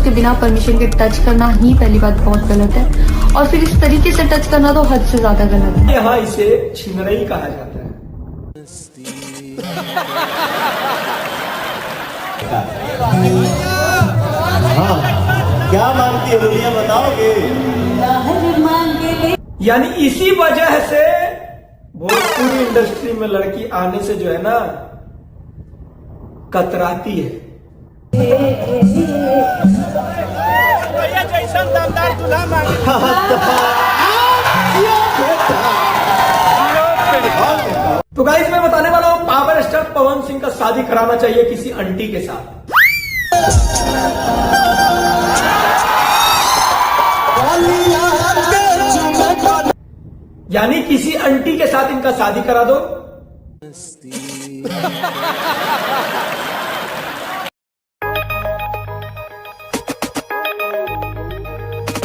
उसके बिना परमिशन के टच करना ही पहली बात बहुत गलत है, और फिर इस तरीके से टच करना तो हद से ज्यादा गलत है। यहाँ इसे छिनरई कहा जाता है। हाँ, क्या मांगती है बोलिए, बताओगे? यानी इसी वजह से भोजपुरी इंडस्ट्री में लड़की आने से जो है ना कतराती है। तो गाइस मैं बताने वाला हूं, पावर स्टार पवन सिंह का शादी कराना चाहिए किसी आंटी के साथ। यानी किसी आंटी के साथ इनका शादी करा दो।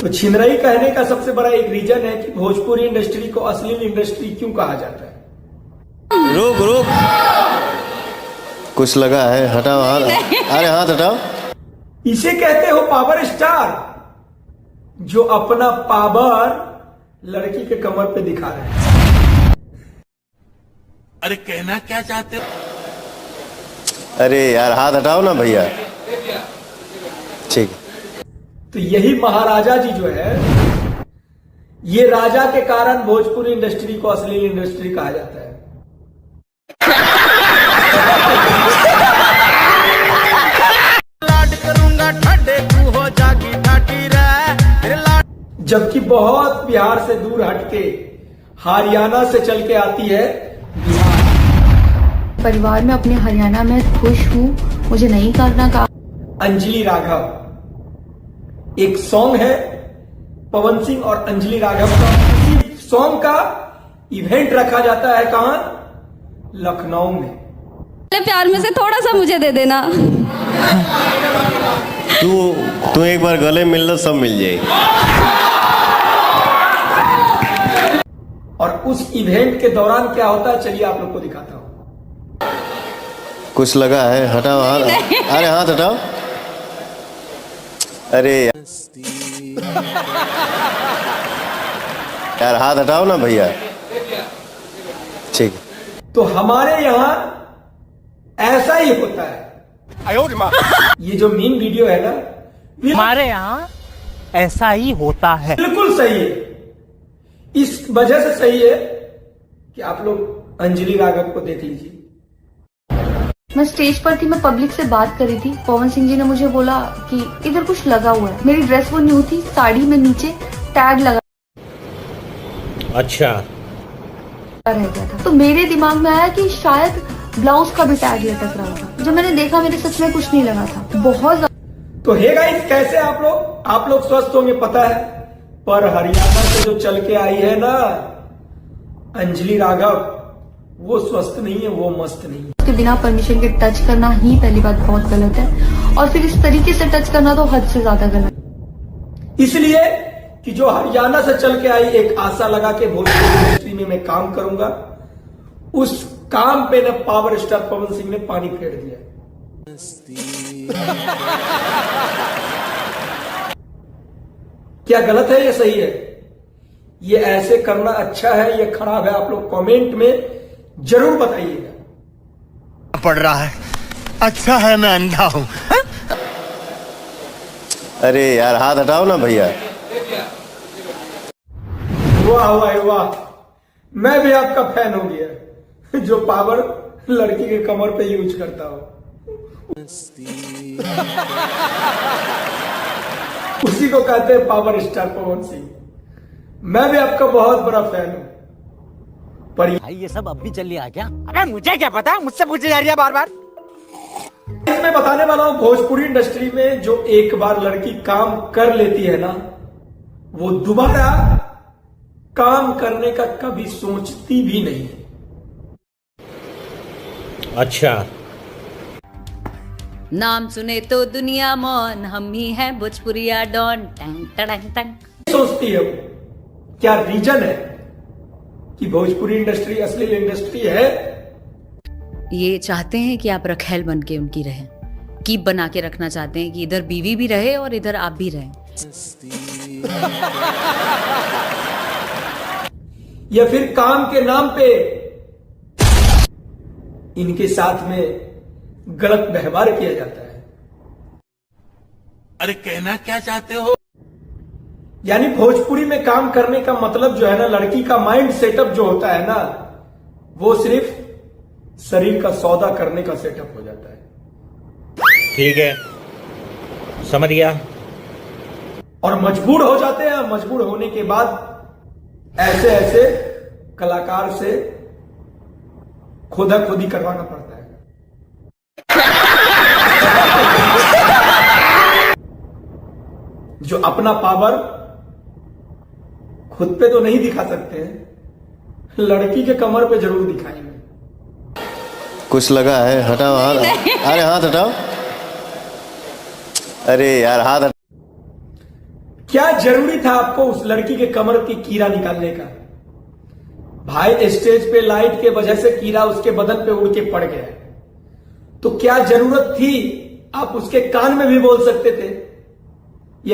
तो छिनरई कहने का सबसे बड़ा एक रीजन है कि भोजपुरी इंडस्ट्री को अश्लील इंडस्ट्री क्यों कहा जाता है। रुक रुक, कुछ लगा है, हटाओ हाथ, अरे हाथ हटाओ। इसे कहते हो पावर स्टार, जो अपना पावर लड़की के कमर पे दिखा रहे हैं। अरे कहना क्या चाहते हो? अरे यार हाथ हटाओ ना भैया। ठीक है। तो यही महाराजा जी जो है, ये राजा के कारण भोजपुरी इंडस्ट्री को अश्लील इंडस्ट्री कहा जाता है। लाड करूंगा ठंडे तू हो जागी ठाटी रे। जबकि बहुत बिहार से दूर हटके हरियाणा से चल के आती है बिहार। परिवार में अपने हरियाणा में खुश हूँ, मुझे नहीं करना का। अंजलि राघव, एक सॉन्ग है पवन सिंह और अंजलि राघव का। इसी सॉन्ग का इवेंट रखा जाता है कहां? लखनऊ में। प्यार में से थोड़ा सा मुझे दे देना। तू एक बार गले मिल लो, सब मिल जाएगी। और उस इवेंट के दौरान क्या होता है, चलिए आप लोग को दिखाता हूं। कुछ लगा है, हटाओ हाथ, अरे हाथ हटाओ। अरे यार हाथ हटाओ ना भैया। ठीक है। तो हमारे यहां ऐसा ही होता है। ये जो मीन वीडियो है ना, हमारे यहाँ ऐसा ही होता है। बिल्कुल सही है। इस वजह से सही है कि आप लोग अंजलि राघव को देख लीजिए। मैं स्टेज पर थी, मैं पब्लिक से बात कर रही थी। पवन सिंह जी ने मुझे बोला कि इधर कुछ लगा हुआ है। मेरी ड्रेस वो न्यू थी, साड़ी में नीचे टैग लगा अच्छा रह गया था। तो मेरे दिमाग में आया कि शायद ब्लाउज का भी टैग लटक रहा था। जब मैंने देखा, मेरे सच में कुछ नहीं लगा था। बहुत तो हे गाइस, कैसे आप लोग स्वस्थ होंगे पता है, पर हरियाणा से जो चल के आई है ना अंजलि राघव, वो स्वस्थ नहीं है, वो मस्त नहीं है। उसके बिना परमिशन के टच करना ही पहली बात बहुत गलत है, और फिर इस तरीके से टच करना तो हद से ज्यादा गलत है। इसलिए कि जो हरियाणा से चल के आई, एक आशा लगा के भोजपुरी इंडस्ट्री में मैं काम करूंगा, उस काम पे न पावर स्टार पवन सिंह ने पानी फेर दिया। क्या गलत है या सही है? ये ऐसे करना अच्छा है या खराब है? आप लोग कमेंट में जरूर बताइएगा। पड़ रहा है, अच्छा है मैं अंधा हूं। अरे यार हाथ हटाओ ना भैया। वाह वाह वाह, मैं भी आपका फैन हो गया, जो पावर लड़की के कमर पे यूज करता हो। उसी को कहते हैं पावर स्टार पवन सिंह। मैं भी आपका बहुत बड़ा फैन हूं। पर ये सब अब भी चल रहा है क्या? अरे मुझे क्या पता, मुझसे पूछे जा रही है बार बार। मैं बताने वाला हूं, भोजपुरी इंडस्ट्री में जो एक बार लड़की काम कर लेती है ना, वो दोबारा काम करने का कभी सोचती भी नहीं है। अच्छा, नाम सुने तो दुनिया मौन, हम ही हैं भोजपुरिया डॉन। टंग टंग टंग। सोचती है वो, क्या रीजन है कि भोजपुरी इंडस्ट्री अश्लील इंडस्ट्री है? ये चाहते हैं कि आप रखेल बन के उनकी रहें। कीप बना के रखना चाहते हैं कि इधर बीवी भी रहे और इधर आप भी रहें। या फिर काम के नाम पे इनके साथ में गलत व्यवहार किया जाता है। अरे कहना क्या चाहते हो? यानी भोजपुरी में काम करने का मतलब जो है ना, लड़की का माइंड सेटअप जो होता है ना, वो सिर्फ शरीर का सौदा करने का सेटअप हो जाता है। ठीक है, समझ गया। और मजबूर हो जाते हैं। मजबूर होने के बाद ऐसे ऐसे कलाकार से खुदा खुदी करवाना पड़ता है। जो अपना पावर खुद पे तो नहीं दिखा सकते हैं, लड़की के कमर पे जरूर दिखाएंगे। कुछ लगा है, हटाओ हाथ। अरे हाथ हटाओ। अरे यार हाथ हटाओ। क्या जरूरी था आपको उस लड़की के कमर की कीड़ा निकालने का? भाई स्टेज पे लाइट के वजह से कीड़ा उसके बदन पे उड़ के पड़ गया, तो क्या जरूरत थी? आप उसके कान में भी बोल सकते थे।